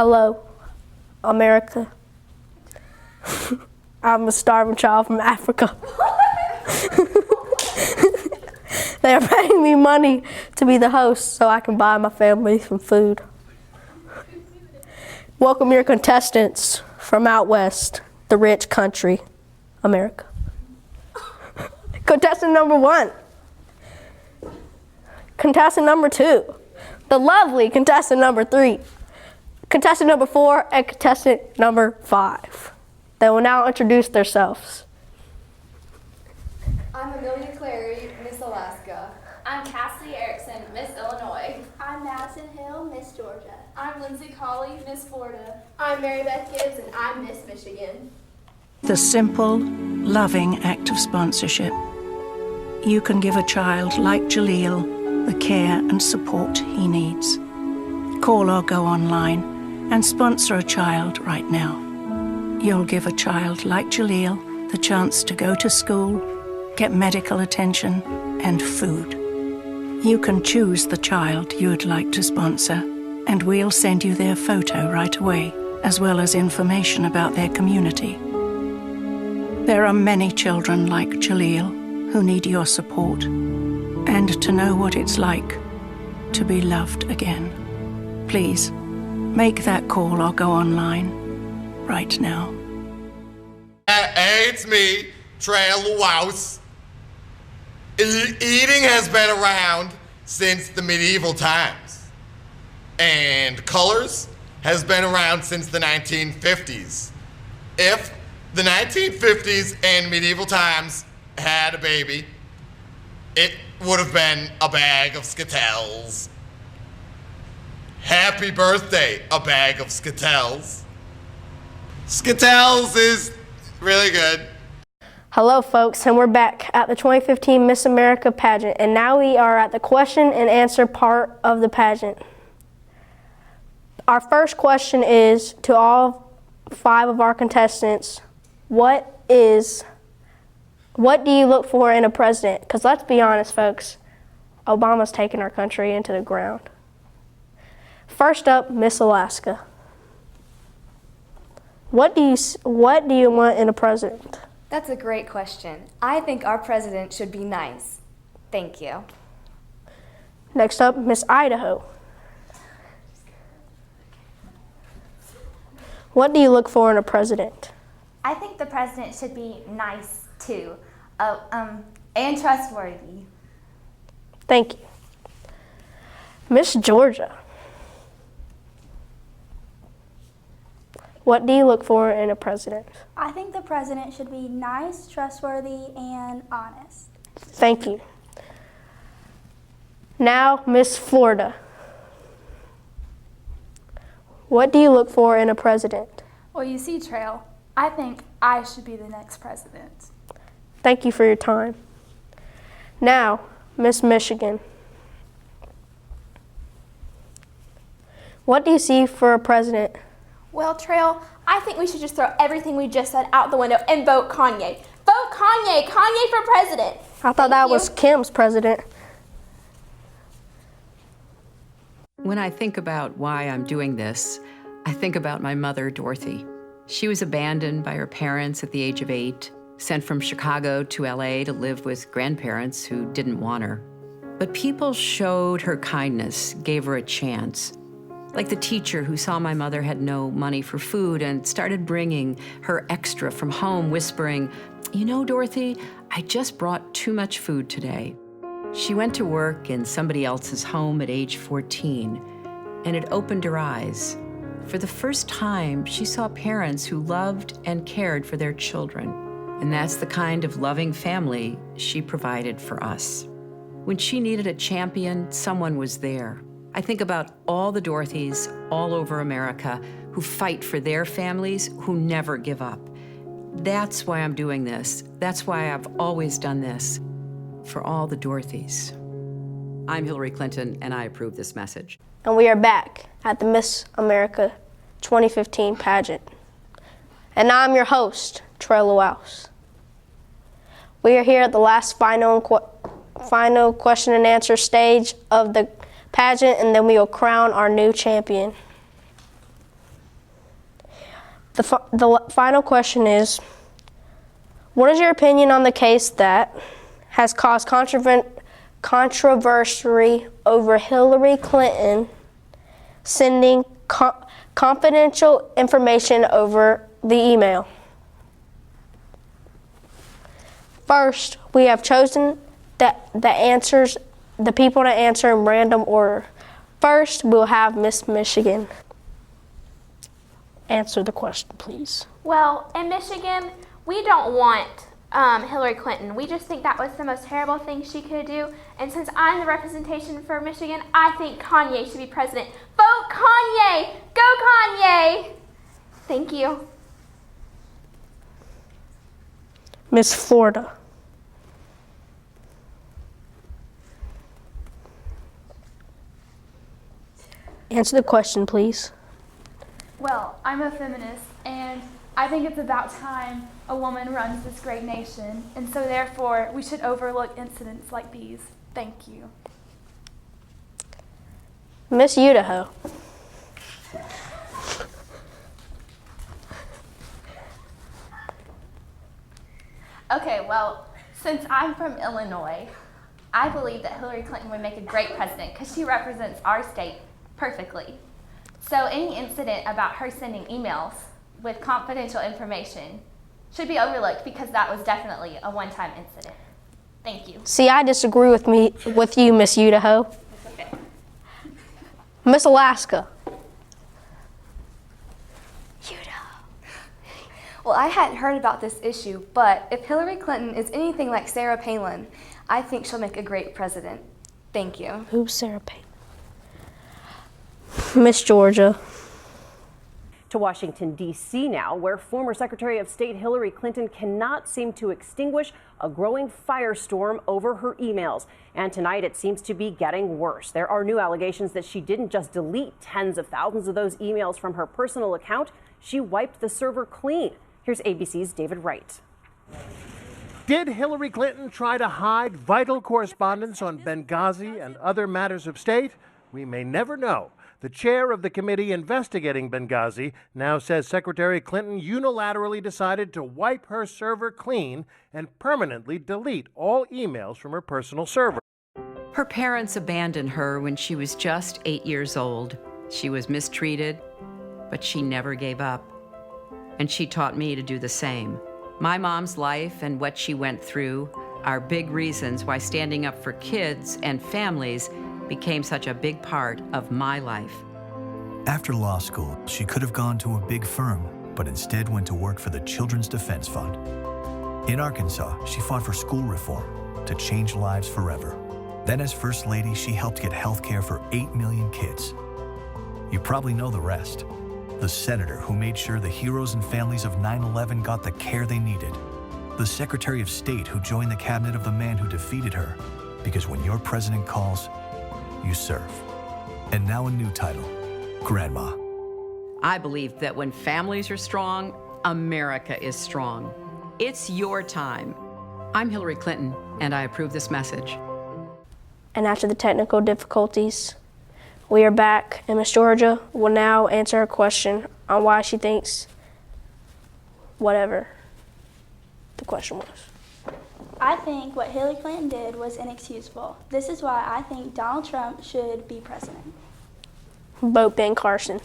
Hello, America. I'm a starving child from Africa. They are paying me money to be the host so I can buy my family some food. Welcome your contestants from out west, the rich country, America. Contestant number 1. Contestant number 2. The lovely contestant number 3. Contestant number 4 and contestant number 5. They will now introduce themselves. I'm Amelia Clary, Miss Alaska. I'm Cassidy Erickson, Miss Illinois. I'm Madison Hill, Miss Georgia. I'm Lindsay Colley, Miss Florida. I'm Mary Beth Gibbs, and I'm Miss Michigan. The simple, loving act of sponsorship. You can give a child like Jaleel the care and support he needs. Call or go online and sponsor a child right now. You'll give a child like Jaleel the chance to go to school, get medical attention, and food. You can choose the child you'd like to sponsor, and we'll send you their photo right away, as well as information about their community. There are many children like Jaleel who need your support, and to know what it's like to be loved again. Please, make that call or go online right now. Hey, it's me, Trey Luaus. Eating has been around since the medieval times, and colors has been around since the 1950s. If the 1950s and medieval times had a baby, it would have been a bag of Skittles. Happy birthday, a bag of Skittles. Skittles is really good. Hello folks, and we're back at the 2015 Miss America pageant, and now we are at the question and answer part of the pageant. Our first question is to all 5 of our contestants, what do you look for in a president? Because let's be honest folks, Obama's taken our country into the ground. First up, Miss Alaska. What do you want in a president? That's a great question. I think our president should be nice. Thank you. Next up, Miss Idaho. What do you look for in a president? I think the president should be nice too, and trustworthy. Thank you. Miss Georgia. What do you look for in a president? I think the president should be nice, trustworthy, and honest. Thank you. Now, Miss Florida. What do you look for in a president? Well, you see, Trail, I think I should be the next president. Thank you for your time. Now, Miss Michigan. What do you see for a president? Well, Trail, I think we should just throw everything we just said out the window and vote Kanye. Vote Kanye! Kanye for president! I thought that was Kim's president. When I think about why I'm doing this, I think about my mother, Dorothy. She was abandoned by her parents at the age of 8, sent from Chicago to LA to live with grandparents who didn't want her. But people showed her kindness, gave her a chance. Like the teacher who saw my mother had no money for food and started bringing her extra from home, whispering, "You know, Dorothy, I just brought too much food today." She went to work in somebody else's home at age 14, and it opened her eyes. For the first time, she saw parents who loved and cared for their children. And that's the kind of loving family she provided for us. When she needed a champion, someone was there. I think about all the Dorothys all over America who fight for their families, who never give up. That's why I'm doing this. That's why I've always done this, for all the Dorothys. I'm Hillary Clinton, and I approve this message. And we are back at the Miss America 2015 pageant. And I'm your host, Trey Luaus. We are here at the last final question and answer stage of the pageant, and then we will crown our new champion. The final question is, what is your opinion on the case that has caused controversy over Hillary Clinton sending confidential information over the email? First, we have chosen the people to answer in random order. First, we'll have Miss Michigan answer the question, please. Well, in Michigan, we don't want Hillary Clinton. We just think that was the most terrible thing she could do. And since I'm the representation for Michigan, I think Kanye should be president. Vote Kanye! Go Kanye! Thank you. Miss Florida. Answer the question, please. Well, I'm a feminist, and I think it's about time a woman runs this great nation, and so therefore we should overlook incidents like these. Thank you. Miss Idaho. Okay, well, since I'm from Illinois, I believe that Hillary Clinton would make a great president because she represents our state perfectly. So any incident about her sending emails with confidential information should be overlooked because that was definitely a one-time incident. Thank you. See, I disagree with you, Miss Idaho. Okay. Miss Alaska. Well, I hadn't heard about this issue, but if Hillary Clinton is anything like Sarah Palin, I think she'll make a great president. Thank you. Who's Sarah Palin? Miss Georgia. To Washington, D.C. now, where former Secretary of State Hillary Clinton cannot seem to extinguish a growing firestorm over her emails. And tonight it seems to be getting worse. There are new allegations that she didn't just delete tens of thousands of those emails from her personal account, she wiped the server clean. Here's ABC's David Wright. Did Hillary Clinton try to hide vital correspondence on Benghazi and other matters of state? We may never know. The chair of the committee investigating Benghazi now says Secretary Clinton unilaterally decided to wipe her server clean and permanently delete all emails from her personal server. Her parents abandoned her when she was just 8 years old. She was mistreated, but she never gave up. And she taught me to do the same. My mom's life and what she went through are big reasons why standing up for kids and families became such a big part of my life. After law school, she could have gone to a big firm, but instead went to work for the Children's Defense Fund. In Arkansas, she fought for school reform to change lives forever. Then as First Lady, she helped get health care for 8 million kids. You probably know the rest. The senator who made sure the heroes and families of 9/11 got the care they needed. The Secretary of State who joined the cabinet of the man who defeated her. Because when your president calls, you serve. And now a new title, Grandma. I believe that when families are strong, America is strong. It's your time. I'm Hillary Clinton, and I approve this message. And after the technical difficulties, we are back, and Miss Georgia will now answer a question on why she thinks whatever the question was. I think what Hillary Clinton did was inexcusable. This is why I think Donald Trump should be president. Vote Ben Carson.